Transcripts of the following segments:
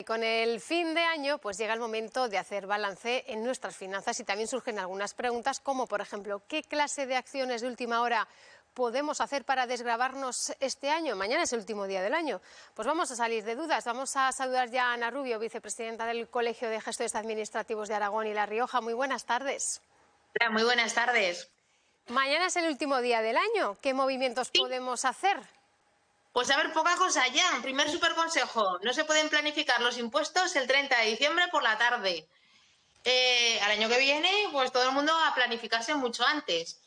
con el fin de año pues llega el momento de hacer balance en nuestras finanzas y también surgen algunas preguntas como, por ejemplo, ¿qué clase de acciones de última hora podemos hacer para desgravarnos este año? Mañana es el último día del año. Pues vamos a salir de dudas. Vamos a saludar ya a Ana Rubio, vicepresidenta del Colegio de Gestores Administrativos de Aragón y La Rioja. Muy buenas tardes. Hola, muy buenas tardes. Mañana es el último día del año. ¿Qué movimientos podemos hacer? Pues a ver, poca cosa ya. Primer super consejo, no se pueden planificar los impuestos el 30 de diciembre por la tarde. Al año que viene, pues todo el mundo a planificarse mucho antes.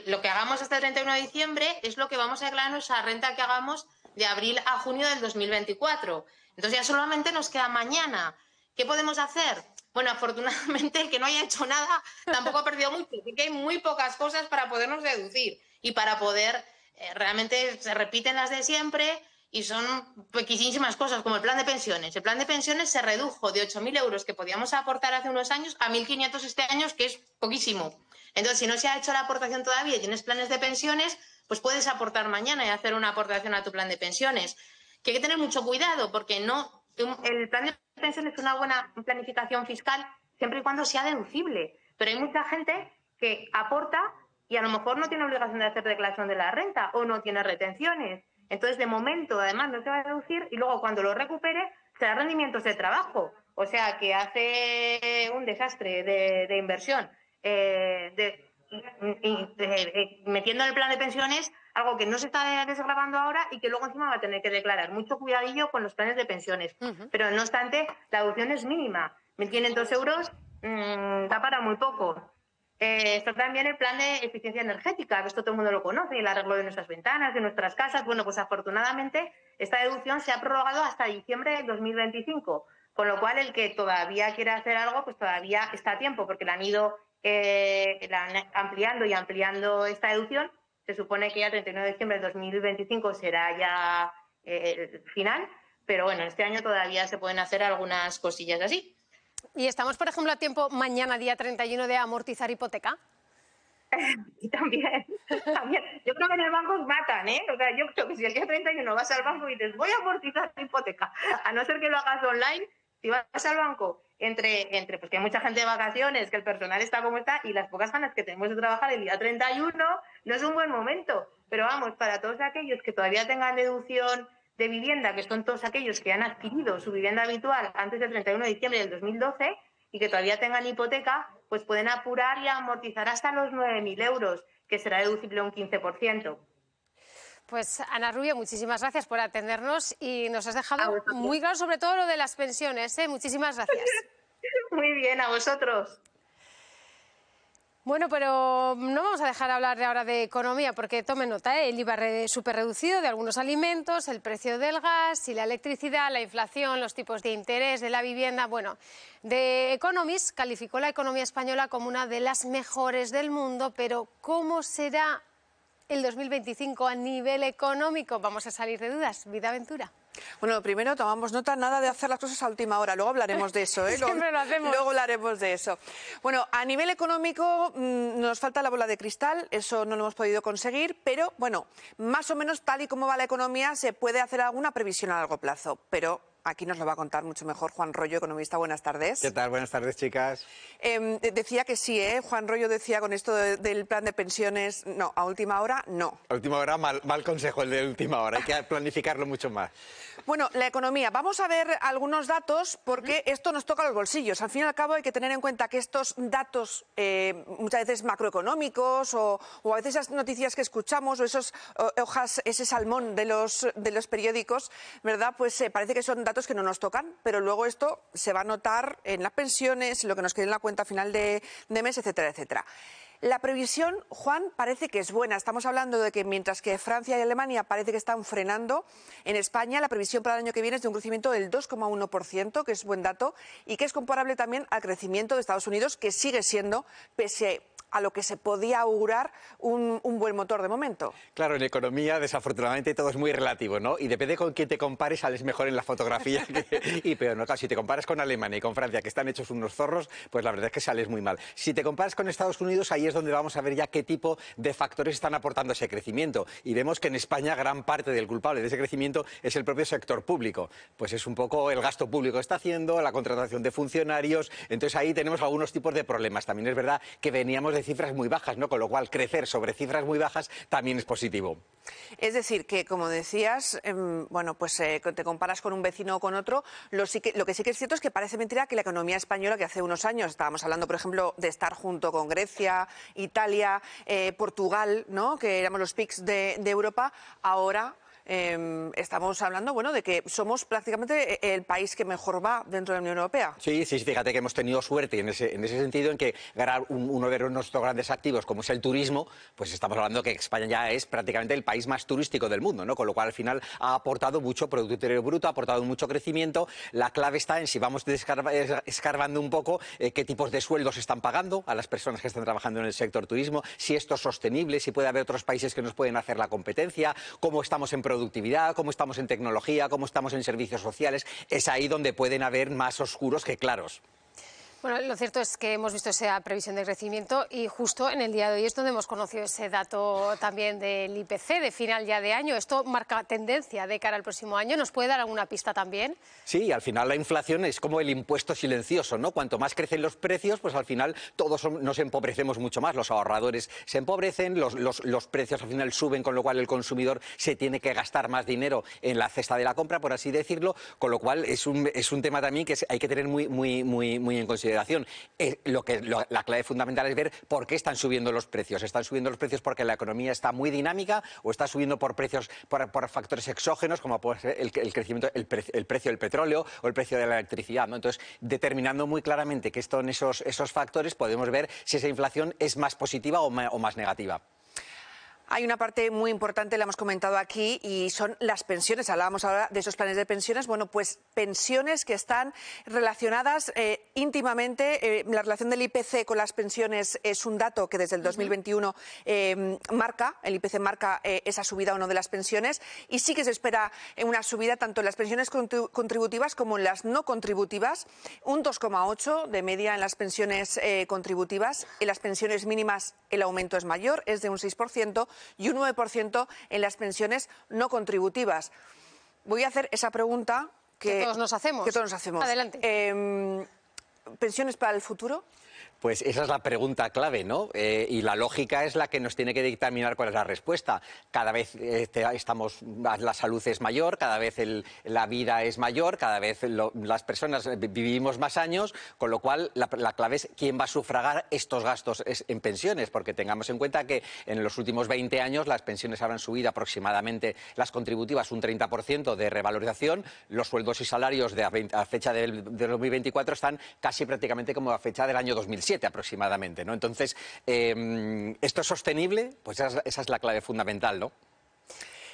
Lo que hagamos hasta el 31 de diciembre es lo que vamos a declarar nuestra renta que hagamos de abril a junio del 2024. Entonces ya solamente nos queda mañana. ¿Qué podemos hacer? Bueno, afortunadamente el que no haya hecho nada tampoco ha perdido mucho, porque hay muy pocas cosas para podernos deducir y para poder, realmente se repiten las de siempre y son poquísimas cosas, como el plan de pensiones. El plan de pensiones se redujo de 8.000 euros que podíamos aportar hace unos años a 1.500 este año, que es poquísimo. Entonces, si no se ha hecho la aportación todavía y tienes planes de pensiones, pues puedes aportar mañana y hacer una aportación a tu plan de pensiones. Que hay que tener mucho cuidado porque no, el plan de pensiones es una buena planificación fiscal siempre y cuando sea deducible. Pero hay mucha gente que aporta y a lo mejor no tiene obligación de hacer declaración de la renta o no tiene retenciones. Entonces, de momento, además, no se va a deducir y luego cuando lo recupere será rendimientos de trabajo. O sea, que hace un desastre de inversión. Metiendo en el plan de pensiones algo que no se está desgravando ahora y que luego encima va a tener que declarar. Mucho cuidadillo con los planes de pensiones. Pero no obstante, la deducción es mínima. 1.500 euros da para muy poco. Está también el plan de eficiencia energética, que esto todo el mundo lo conoce, el arreglo de nuestras ventanas, de nuestras casas. Bueno, pues afortunadamente esta deducción se ha prorrogado hasta diciembre del 2025, con lo cual el que todavía quiera hacer algo, pues todavía está a tiempo, porque la han ido ampliando y ampliando esta deducción. Se supone que ya el 31 de diciembre del 2025 será ya el final, pero bueno, este año todavía se pueden hacer algunas cosillas así. ¿Y estamos, por ejemplo, a tiempo mañana, día 31, de amortizar hipoteca? Y también. Yo creo que en el banco os matan, ¿eh? O sea, yo creo que si el día 31 vas al banco y dices, voy a amortizar la hipoteca, a no ser que lo hagas online, si vas al banco, pues que hay mucha gente de vacaciones, que el personal está como está y las pocas ganas que tenemos de trabajar el día 31, no es un buen momento. Pero vamos, para todos aquellos que todavía tengan deducción de vivienda, que son todos aquellos que han adquirido su vivienda habitual antes del 31 de diciembre del 2012 y que todavía tengan hipoteca, pues pueden apurar y amortizar hasta los 9.000 euros, que será deducible un 15%. Pues Ana Rubio, muchísimas gracias por atendernos y nos has dejado muy claro sobre todo lo de las pensiones, ¿eh? Muchísimas gracias. Muy bien, a vosotros. Bueno, pero no vamos a dejar de hablar ahora de economía porque tome nota, el IVA súper reducido de algunos alimentos, el precio del gas y la electricidad, la inflación, los tipos de interés de la vivienda. Bueno, The Economist calificó la economía española como una de las mejores del mundo, pero ¿cómo será el 2025 a nivel económico? Vamos a salir de dudas. Vida Aventura. Bueno, primero tomamos nota, nada de hacer las cosas a última hora, luego hablaremos de eso, ¿eh? Siempre lo hacemos. Luego hablaremos de eso. Bueno, a nivel económico nos falta la bola de cristal, eso no lo hemos podido conseguir, pero bueno, más o menos tal y como va la economía se puede hacer alguna previsión a largo plazo, pero aquí nos lo va a contar mucho mejor Juan Rollo, economista. Buenas tardes. ¿Qué tal? Buenas tardes, chicas. Decía que sí, ¿eh? Juan Rollo decía con esto del plan de pensiones, no, a última hora no. A última hora, mal consejo el de última hora, hay que planificarlo mucho más. Bueno, la economía. Vamos a ver algunos datos porque esto nos toca los bolsillos. Al fin y al cabo hay que tener en cuenta que estos datos muchas veces macroeconómicos o a veces esas noticias que escuchamos o esas hojas, ese salmón de los periódicos, ¿verdad? Pues parece que son datos que no nos tocan, pero luego esto se va a notar en las pensiones, lo que nos quede en la cuenta final de mes, etcétera, etcétera. La previsión, Juan, parece que es buena. Estamos hablando de que mientras que Francia y Alemania parece que están frenando, en España la previsión para el año que viene es de un crecimiento del 2,1%, que es buen dato, y que es comparable también al crecimiento de Estados Unidos, que sigue siendo, pese a lo que se podía augurar un buen motor de momento. Claro, en economía desafortunadamente todo es muy relativo, ¿no? Y depende con quién te compares, sales mejor en la fotografía y peor, ¿no? Claro, si te comparas con Alemania y con Francia, que están hechos unos zorros, pues la verdad es que sales muy mal. Si te comparas con Estados Unidos, ahí es donde vamos a ver ya qué tipo de factores están aportando ese crecimiento. Y vemos que en España gran parte del culpable de ese crecimiento es el propio sector público. Pues es un poco el gasto público que está haciendo, la contratación de funcionarios. Entonces ahí tenemos algunos tipos de problemas. También es verdad que veníamos de cifras muy bajas, ¿no? Con lo cual crecer sobre cifras muy bajas también es positivo. Es decir, que como decías, bueno, pues te comparas con un vecino o con otro, lo que sí que es cierto es que parece mentira que la economía española, que hace unos años estábamos hablando, por ejemplo, de estar junto con Grecia, Italia, Portugal, ¿no? Que éramos los PICs de Europa, ahora estamos hablando, bueno, de que somos prácticamente el país que mejor va dentro de la Unión Europea. Sí, fíjate que hemos tenido suerte en ese sentido, en que ganar uno de nuestros grandes activos, como es el turismo, pues estamos hablando que España ya es prácticamente el país más turístico del mundo, ¿no? Con lo cual al final ha aportado mucho Producto Interior Bruto, ha aportado mucho crecimiento. La clave está en, si vamos escarbando un poco, qué tipos de sueldos están pagando a las personas que están trabajando en el sector turismo, si esto es sostenible, si puede haber otros países que nos pueden hacer la competencia, cómo estamos en productividad, cómo estamos en tecnología, cómo estamos en servicios sociales. Es ahí donde pueden haber más oscuros que claros. Bueno, lo cierto es que hemos visto esa previsión de crecimiento y justo en el día de hoy es donde hemos conocido ese dato también del IPC de final ya de año. ¿Esto marca tendencia de cara al próximo año? ¿Nos puede dar alguna pista también? Sí, al final la inflación es como el impuesto silencioso, ¿no? Cuanto más crecen los precios, pues al final todos nos empobrecemos mucho más. Los ahorradores se empobrecen, los precios al final suben, con lo cual el consumidor se tiene que gastar más dinero en la cesta de la compra, por así decirlo, con lo cual es un tema también que hay que tener muy en consideración. La clave fundamental es ver por qué están subiendo los precios. ¿Están subiendo los precios porque la economía está muy dinámica o está subiendo por precios, por factores exógenos, como puede ser el crecimiento, el precio del petróleo o el precio de la electricidad, ¿no? Entonces, determinando muy claramente que en esos factores podemos ver si esa inflación es más positiva o más negativa. Hay una parte muy importante, la hemos comentado aquí, y son las pensiones. Hablábamos ahora de esos planes de pensiones. Bueno, pues pensiones que están relacionadas íntimamente. La relación del IPC con las pensiones es un dato que desde el 2021 marca, el IPC marca esa subida o no de las pensiones, y sí que se espera una subida tanto en las pensiones contributivas como en las no contributivas, un 2,8 de media en las pensiones contributivas. En las pensiones mínimas el aumento es mayor, es de un 6%, y un 9% en las pensiones no contributivas. Voy a hacer esa pregunta que todos nos hacemos. Adelante. ¿Pensiones para el futuro? Pues esa es la pregunta clave, ¿no? Y la lógica es la que nos tiene que dictaminar cuál es la respuesta. Cada vez la salud es mayor, cada vez la vida es mayor, cada vez las personas vivimos más años, con lo cual la clave es quién va a sufragar estos gastos en pensiones, porque tengamos en cuenta que en los últimos 20 años las pensiones habrán subido aproximadamente, las contributivas, un 30% de revalorización, los sueldos y salarios a fecha del 2024 están casi prácticamente como a fecha del año 2007 aproximadamente, ¿no? Entonces, ¿esto es sostenible? Pues esa es la clave fundamental, ¿no?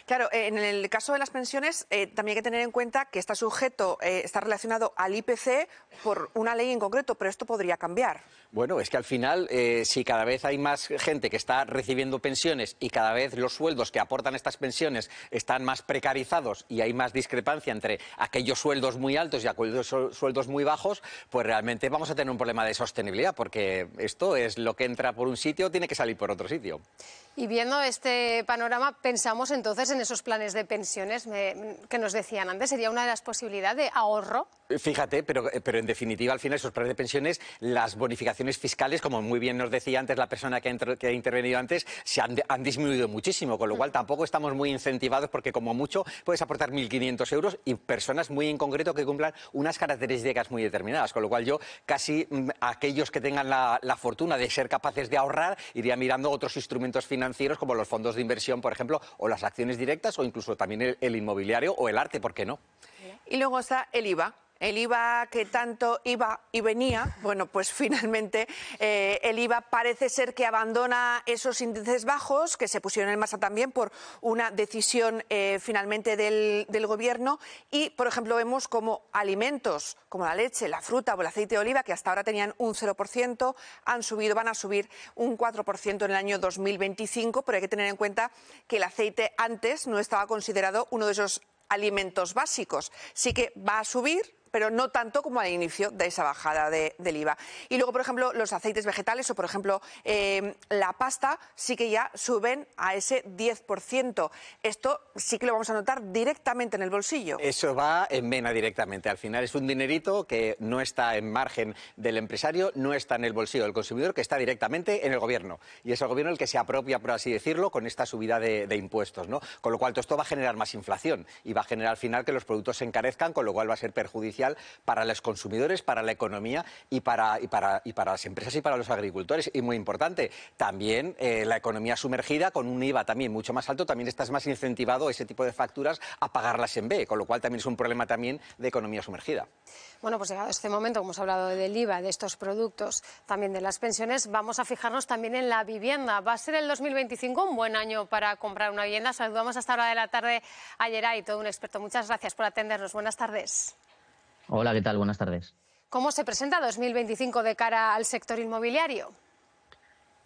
Claro, en el caso de las pensiones también hay que tener en cuenta que está sujeto, está relacionado al IPC por una ley en concreto, pero esto podría cambiar. Bueno, es que al final, si cada vez hay más gente que está recibiendo pensiones y cada vez los sueldos que aportan estas pensiones están más precarizados y hay más discrepancia entre aquellos sueldos muy altos y aquellos sueldos muy bajos, pues realmente vamos a tener un problema de sostenibilidad, porque esto es lo que entra por un sitio, tiene que salir por otro sitio. Y viendo este panorama, pensamos entonces en esos planes de pensiones que nos decían antes. ¿Sería una de las posibilidades de ahorro? Fíjate, pero en definitiva, al final, esos planes de pensiones, las bonificaciones fiscales, como muy bien nos decía antes la persona que ha intervenido antes, han disminuido muchísimo, con lo cual tampoco estamos muy incentivados, porque como mucho puedes aportar 1.500 euros y personas muy en concreto que cumplan unas características muy determinadas, con lo cual yo casi aquellos que tengan la fortuna de ser capaces de ahorrar, iría mirando otros instrumentos financieros como los fondos de inversión, por ejemplo, o las acciones directas, o incluso también el inmobiliario o el arte, ¿por qué no? Y luego está el IVA. el IVA que tanto iba y venía, bueno, pues finalmente el IVA parece ser que abandona esos índices bajos que se pusieron en marcha también por una decisión finalmente del Gobierno y, por ejemplo, vemos como alimentos como la leche, la fruta o el aceite de oliva, que hasta ahora tenían un 0%, van a subir un 4% en el año 2025, pero hay que tener en cuenta que el aceite antes no estaba considerado uno de esos alimentos básicos. Sí que va a subir, pero no tanto como al inicio de esa bajada del IVA. Y luego, por ejemplo, los aceites vegetales o, por ejemplo, la pasta sí que ya suben a ese 10%. Esto sí que lo vamos a notar directamente en el bolsillo. Eso va en vena directamente. Al final es un dinerito que no está en margen del empresario, no está en el bolsillo del consumidor, que está directamente en el Gobierno. Y es el Gobierno el que se apropia, por así decirlo, con esta subida de impuestos, ¿no? Con lo cual todo esto va a generar más inflación y va a generar al final que los productos se encarezcan, con lo cual va a ser perjudicial para los consumidores, para la economía y para las empresas y para los agricultores. Y muy importante, también la economía sumergida, con un IVA también mucho más alto, también estás más incentivado ese tipo de facturas a pagarlas en B, con lo cual también es un problema también de economía sumergida. Bueno, pues llegado este momento, como hemos hablado del IVA, de estos productos, también de las pensiones, vamos a fijarnos también en la vivienda. ¿Va a ser el 2025 un buen año para comprar una vivienda? Saludamos hasta hora de la tarde a Yeray, todo un experto. Muchas gracias por atendernos. Buenas tardes. Hola, ¿qué tal? Buenas tardes. ¿Cómo se presenta 2025 de cara al sector inmobiliario?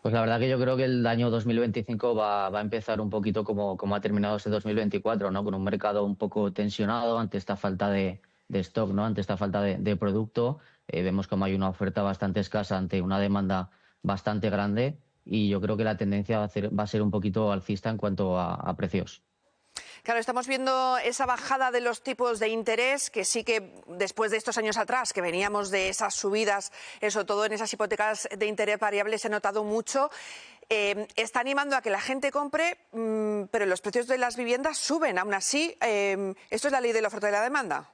Pues la verdad que yo creo que el año 2025 va a empezar un poquito como ha terminado este 2024, ¿no? Con un mercado un poco tensionado ante esta falta de stock, ¿no? Ante esta falta de producto. Vemos como hay una oferta bastante escasa ante una demanda bastante grande y yo creo que la tendencia va a ser un poquito alcista en cuanto a precios. Claro, estamos viendo esa bajada de los tipos de interés, que sí que después de estos años atrás, que veníamos de esas subidas, sobre todo en esas hipotecas de interés variable, se ha notado mucho. Está animando a que la gente compre, pero los precios de las viviendas suben. Aún así, esto es la ley de la oferta y la demanda.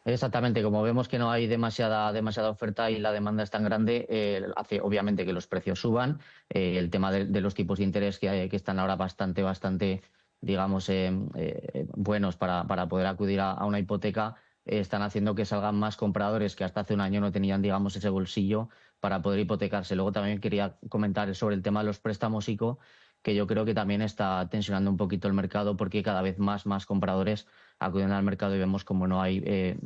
Exactamente, como vemos que no hay demasiada oferta y la demanda es tan grande, hace obviamente que los precios suban. El tema de los tipos de interés que están ahora bastante digamos, buenos para poder acudir a una hipoteca, están haciendo que salgan más compradores que hasta hace un año no tenían, digamos, ese bolsillo para poder hipotecarse. Luego también quería comentar sobre el tema de los préstamos ICO, que yo creo que también está tensionando un poquito el mercado porque cada vez más compradores acuden al mercado y vemos como no hay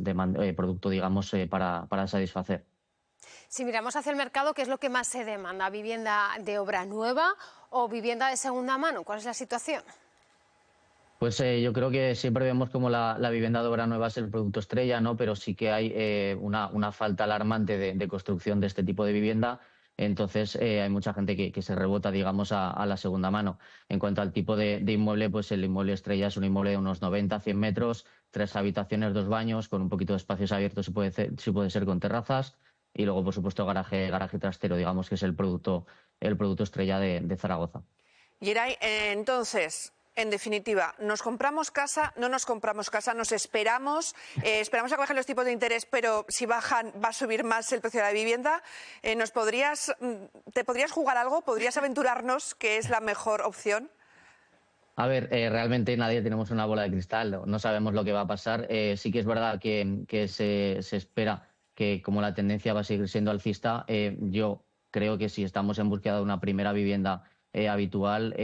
producto, digamos, para satisfacer. Si miramos hacia el mercado, ¿qué es lo que más se demanda? ¿Vivienda de obra nueva o vivienda de segunda mano? ¿Cuál es la situación? Pues yo creo que siempre vemos como la vivienda de obra nueva es el producto estrella, ¿no? Pero sí que hay una falta alarmante de construcción de este tipo de vivienda. Entonces hay mucha gente que se rebota, digamos, a la segunda mano. En cuanto al tipo de inmueble, pues el inmueble estrella es un inmueble de unos 90, 100 metros, 3 habitaciones, 2 baños, con un poquito de espacios abiertos, si puede ser con terrazas. Y luego, por supuesto, garaje trastero, digamos, que es el producto estrella de Zaragoza. Yeray, entonces, en definitiva, ¿nos compramos casa, no nos compramos casa, nos esperamos a que bajen los tipos de interés, pero si bajan va a subir más el precio de la vivienda? ¿Te podrías jugar algo? ¿Podrías aventurarnos que es la mejor opción? A ver, realmente nadie tenemos una bola de cristal, no sabemos lo que va a pasar. Sí que es verdad que se espera que como la tendencia va a seguir siendo alcista, yo creo que si estamos en búsqueda de una primera vivienda habitual,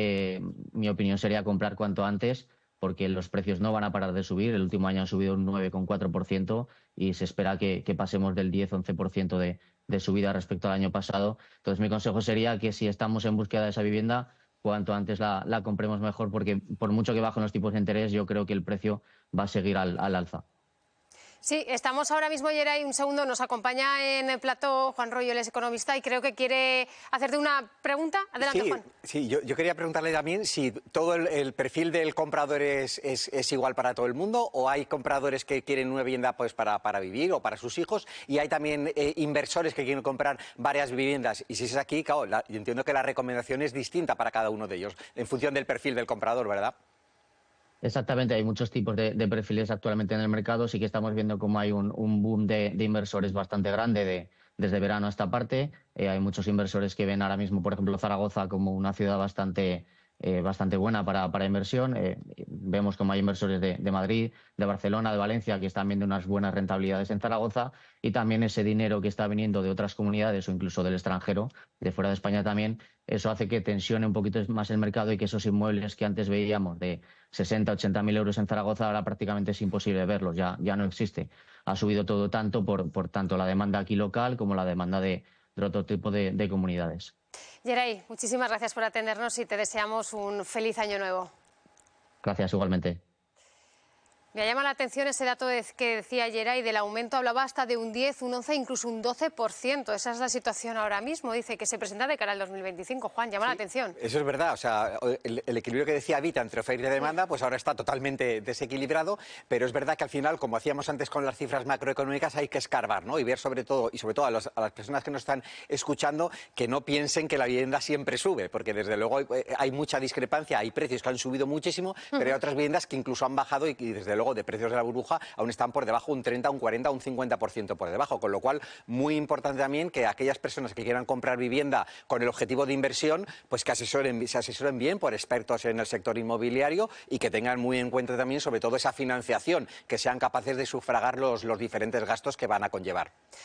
mi opinión sería comprar cuanto antes, porque los precios no van a parar de subir. El último año han subido un 9,4% y se espera que pasemos del 10-11% de subida respecto al año pasado. Entonces, mi consejo sería que si estamos en búsqueda de esa vivienda, cuanto antes la compremos mejor, porque por mucho que bajen los tipos de interés, yo creo que el precio va a seguir al alza. Sí, estamos ahora mismo, Yeray, un segundo, nos acompaña en el plató Juan Royo, él es economista y creo que quiere hacerte una pregunta. Adelante, sí, Juan. Sí, yo quería preguntarle también si todo el perfil del comprador es igual para todo el mundo, o hay compradores que quieren una vivienda pues para vivir o para sus hijos, y hay también inversores que quieren comprar varias viviendas. Y si es aquí, claro, yo entiendo que la recomendación es distinta para cada uno de ellos, en función del perfil del comprador, ¿verdad? Exactamente, hay muchos tipos de perfiles actualmente en el mercado. Sí que estamos viendo como hay un boom de inversores bastante grande desde verano a esta parte. Hay muchos inversores que ven ahora mismo, por ejemplo, Zaragoza como una ciudad bastante bastante buena para inversión. Vemos como hay inversores de Madrid, de Barcelona, de Valencia, que están viendo unas buenas rentabilidades en Zaragoza, y también ese dinero que está viniendo de otras comunidades o incluso del extranjero, de fuera de España también, eso hace que tensione un poquito más el mercado y que esos inmuebles que antes veíamos de 60, 80.000 euros en Zaragoza, ahora prácticamente es imposible verlos, ya no existe. Ha subido todo tanto por tanto la demanda aquí local como la demanda de otro tipo de comunidades. Geray, muchísimas gracias por atendernos y te deseamos un feliz año nuevo. Gracias, igualmente. Me llama la atención ese dato que decía Geray del aumento, hablaba hasta de un 10, un 11, incluso un 12%. Esa es la situación ahora mismo, dice, que se presenta de cara al 2025. Juan, llama la atención. Eso es verdad, o sea, el equilibrio que decía Vita entre oferta y demanda, pues ahora está totalmente desequilibrado, pero es verdad que al final, como hacíamos antes con las cifras macroeconómicas, hay que escarbar, ¿no? Y ver sobre todo a las personas que nos están escuchando, que no piensen que la vivienda siempre sube, porque desde luego hay mucha discrepancia, hay precios que han subido muchísimo, pero hay otras viviendas que incluso han bajado y desde luego de precios de la burbuja aún están por debajo, un 30, un 40, un 50% por debajo, con lo cual muy importante también que aquellas personas que quieran comprar vivienda con el objetivo de inversión, pues que se asesoren bien por expertos en el sector inmobiliario y que tengan muy en cuenta también sobre todo esa financiación, que sean capaces de sufragar los diferentes gastos que van a conllevar.